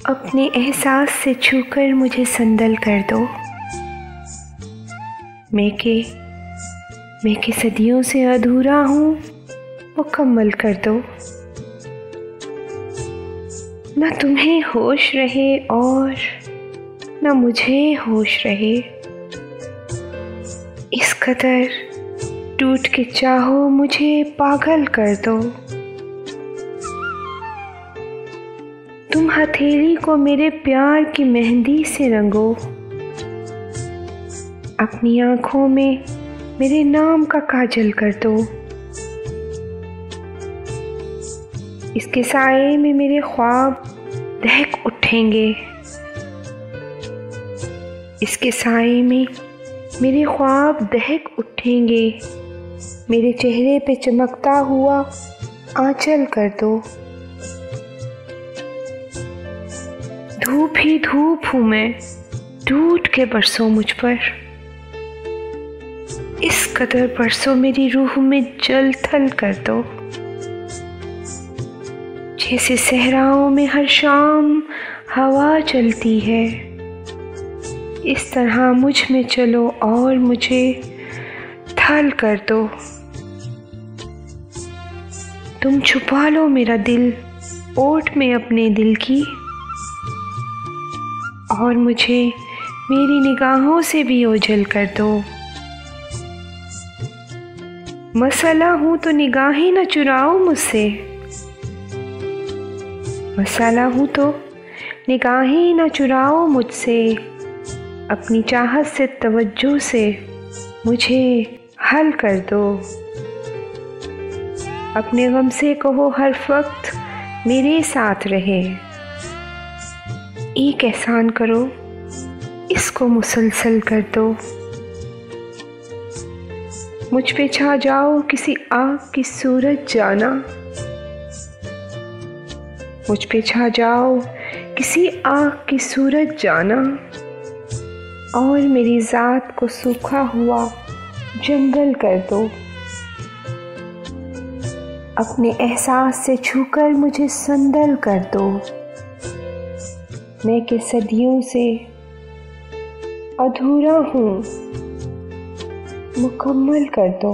अपने एहसास से छूकर मुझे संदल कर दो। मैं के सदियों से अधूरा हूँ, मुकम्मल कर दो। न तुम्हें होश रहे और न मुझे होश रहे, इस कदर टूट के चाहो मुझे पागल कर दो। तुम हथेली को मेरे प्यार की मेहंदी से रंगो, अपनी आंखों में मेरे नाम का काजल कर दो। इसके साए में मेरे ख्वाब दहक उठेंगे, इसके साए में मेरे ख्वाब दहक उठेंगे। मेरे चेहरे पे चमकता हुआ आंचल कर दो। धूप ही धूप हूँ मैं, टूट के बरसो मुझ पर। इस कदर बरसो मेरी रूह में जल थल कर दो। जैसे सहराओं में हर शाम हवा चलती है, इस तरह मुझ में चलो और मुझे थल कर दो। तुम छुपा लो मेरा दिल ओट में अपने दिल की, और मुझे मेरी निगाहों से भी ओझल कर दो। मसला हूं तो निगाहें न चुराओ मुझसे, मसला हूं तो निगाहें न चुराओ मुझसे। अपनी चाहत से तवज्जो से मुझे हल कर दो। अपने गम से कहो हर वक्त मेरे साथ रहे। एक एहसान करो, इसको मुसलसल कर दो। मुझ पे छा जाओ किसी आग की सूरत जाना, मुझ पे छा जाओ किसी आग की सूरत जाना, और मेरी ज़ात को सूखा हुआ जंगल कर दो। अपने एहसास से छूकर मुझे संदल कर दो। मैं के सदियों से अधूरा हूँ, मुकम्मल कर दो।